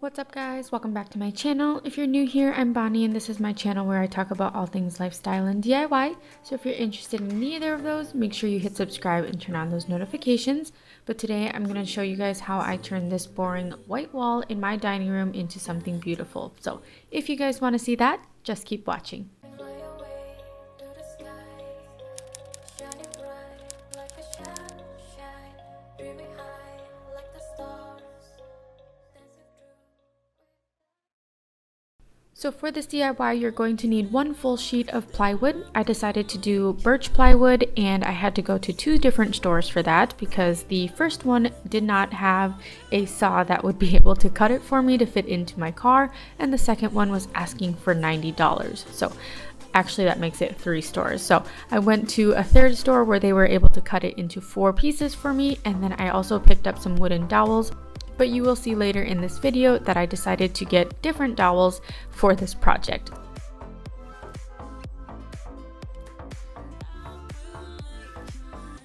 What's up guys, welcome back to my channel. If you're new here, I'm Bonnie and this is my channel where I talk about all things lifestyle and DIY. So if you're interested in either of those, make sure you hit subscribe and turn on those notifications. But today I'm going to show you guys how I turn this boring white wall in my dining room into something beautiful. So if you guys want to see that, just keep watching. So for this DIY, you're going to need one full sheet of plywood. I decided to do birch plywood and I had to go to two different stores for that because the first one did not have a saw that would be able to cut it for me to fit into my car, and the second one was asking for $90. So actually that makes it 3 stores. So I went to a third store where they were able to cut it into 4 pieces for me, and then I also picked up some wooden dowels. But you will see later in this video that I decided to get different dowels for this project.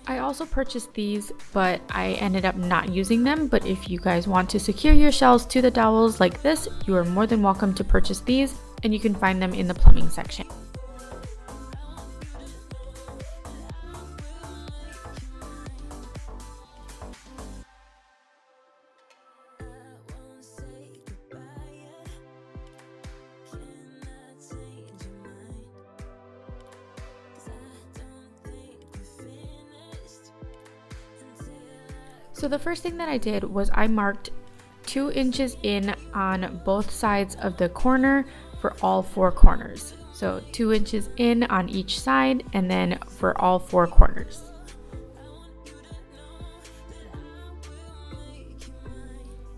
I also purchased these, but I ended up not using them. But if you guys want to secure your shelves to the dowels like this, you are more than welcome to purchase these, and you can find them in the plumbing section. So the first thing that I did was I marked 2 inches in on both sides of the corner for all 4 corners. So 2 inches in on each side and then for all 4 corners.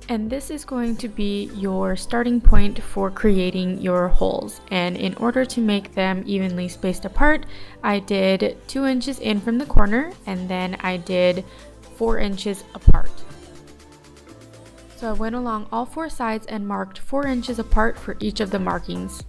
And this is going to be your starting point for creating your holes. And in order to make them evenly spaced apart, I did 2 inches in from the corner and then I did 4 inches apart. So I went along all 4 sides and marked 4 inches apart for each of the markings.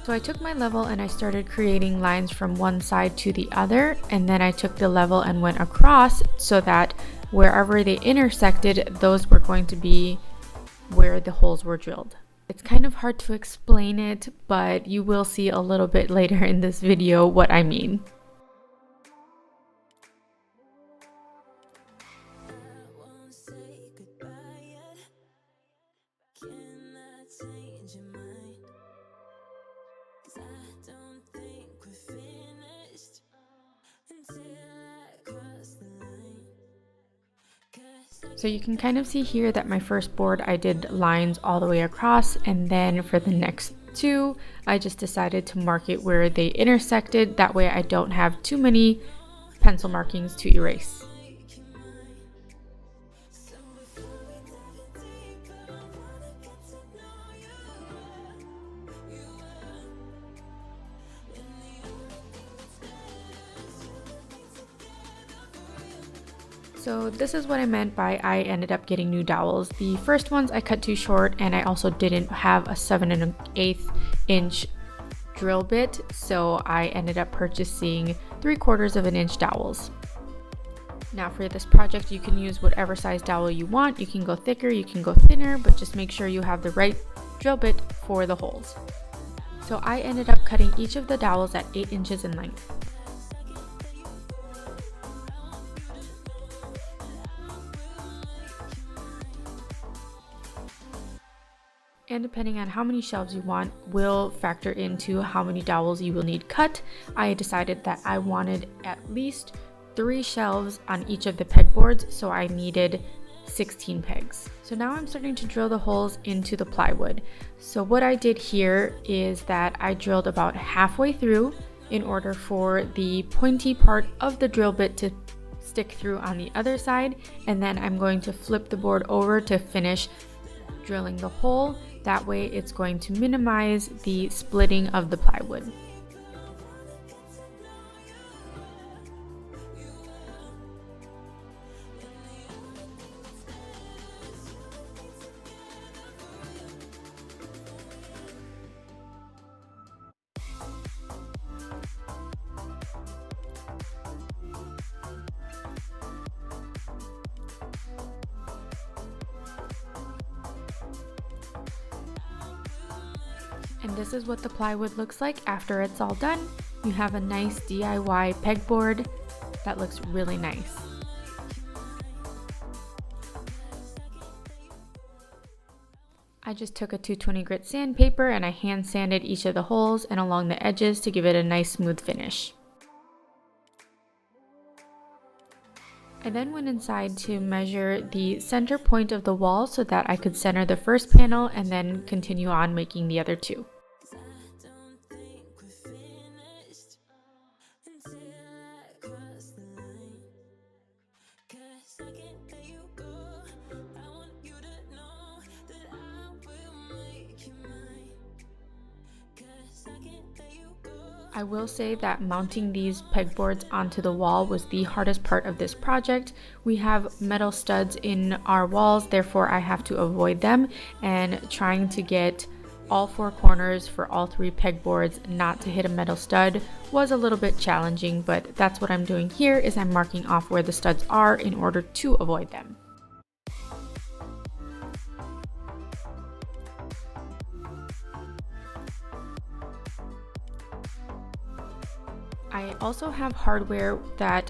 So I took my level and I started creating lines from one side to the other, and then I took the level and went across so that wherever they intersected, those were going to be where the holes were drilled. It's kind of hard to explain it, but you will see a little bit later in this video what I mean. So you can kind of see here that my first board I did lines all the way across, and then for the next 2 I just decided to mark it where they intersected. That way I don't have too many pencil markings to erase. So this is what I meant by I ended up getting new dowels. The first ones I cut too short, and I also didn't have a 7 1/8 inch drill bit, so I ended up purchasing 3/4 of an inch dowels. Now for this project you can use whatever size dowel you want. You can go thicker, you can go thinner, but just make sure you have the right drill bit for the holes. So I ended up cutting each of the dowels at 8 inches in length. And depending on how many shelves you want will factor into how many dowels you will need cut. I decided that I wanted at least 3 shelves on each of the pegboards, so I needed 16 pegs. So now I'm starting to drill the holes into the plywood. So what I did here is that I drilled about halfway through in order for the pointy part of the drill bit to stick through on the other side, and then I'm going to flip the board over to finish drilling the hole. That way it's going to minimize the splitting of the plywood. And this is what the plywood looks like after it's all done. You have a nice DIY pegboard that looks really nice. I just took a 220 grit sandpaper and I hand sanded each of the holes and along the edges to give it a nice smooth finish. I then went inside to measure the center point of the wall so that I could center the first panel and then continue on making the other two. I will say that mounting these pegboards onto the wall was the hardest part of this project. We have metal studs in our walls, therefore I have to avoid them, and trying to get all four corners for all three pegboards not to hit a metal stud was a little bit challenging, but that's what I'm doing here is I'm marking off where the studs are in order to avoid them. I also have hardware that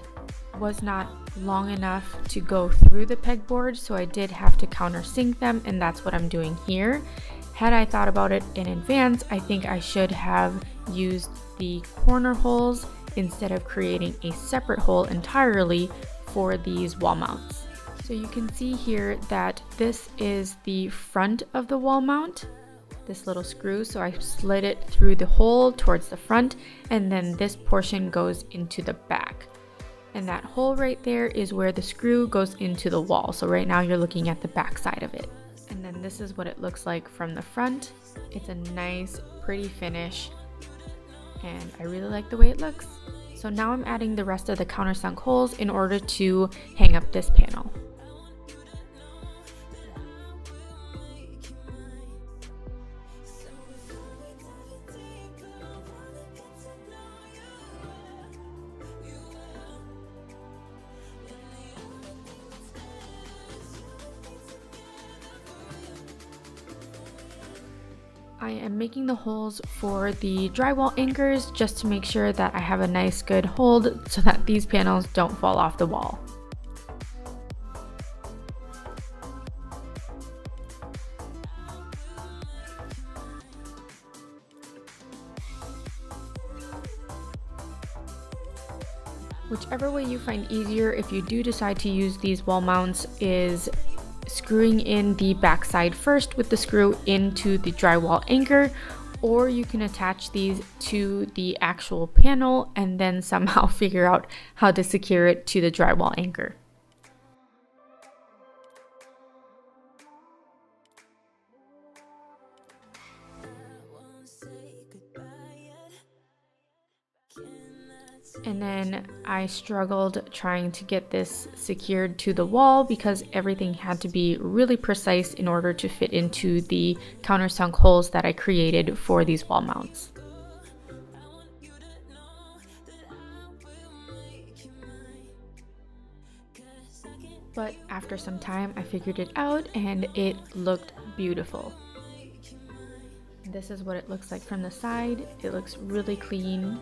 was not long enough to go through the pegboard, so I did have to countersink them, and that's what I'm doing here. Had I thought about it in advance, I think I should have used the corner holes instead of creating a separate hole entirely for these wall mounts. So you can see here that this is the front of the wall mount, this little screw, so I slid it through the hole towards the front, and then this portion goes into the back. And that hole right there is where the screw goes into the wall. So right now you're looking at the back side of it. And then this is what it looks like from the front. It's a nice, pretty finish, and I really like the way it looks. So now I'm adding the rest of the countersunk holes in order to hang up this panel. I am making the holes for the drywall anchors just to make sure that I have a nice good hold so that these panels don't fall off the wall. Whichever way you find easier, if you do decide to use these wall mounts, is screwing in the backside first with the screw into the drywall anchor, or you can attach these to the actual panel and then somehow figure out how to secure it to the drywall anchor. And then I struggled trying to get this secured to the wall because everything had to be really precise in order to fit into the countersunk holes that I created for these wall mounts. But after some time I figured it out and it looked beautiful. This is what it looks like from the side. It looks really clean.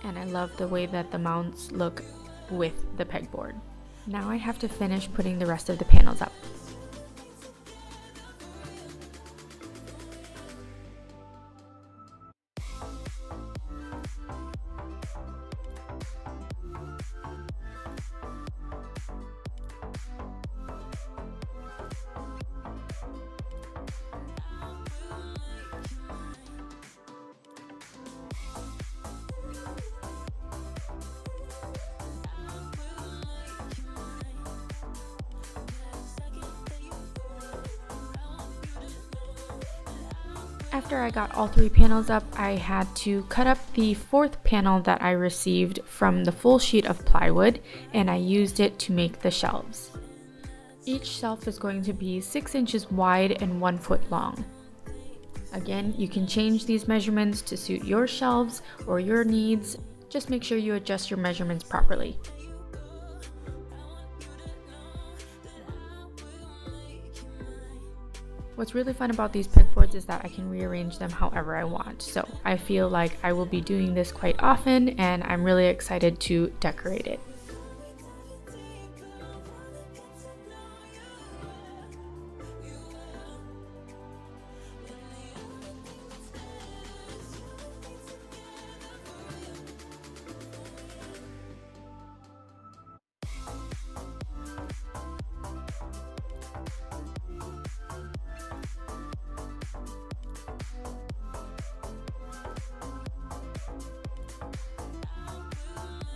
And I love the way that the mounts look with the pegboard. Now I have to finish putting the rest of the panels up. After I got all three panels up, I had to cut up the fourth panel that I received from the full sheet of plywood, and I used it to make the shelves. Each shelf is going to be 6 inches wide and 1 foot long. Again, you can change these measurements to suit your shelves or your needs. Just make sure you adjust your measurements properly. What's really fun about these pegboards is that I can rearrange them however I want. So I feel like I will be doing this quite often, and I'm really excited to decorate it.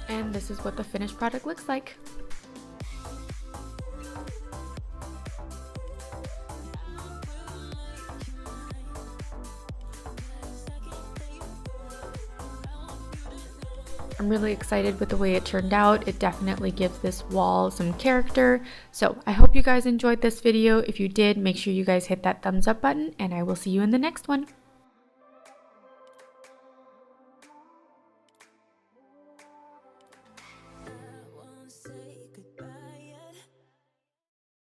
And this is what the finished product looks like. I'm really excited with the way it turned out. It definitely gives this wall some character. So I hope you guys enjoyed this video. If you did, make sure you guys hit that thumbs up button, and I will see you in the next one.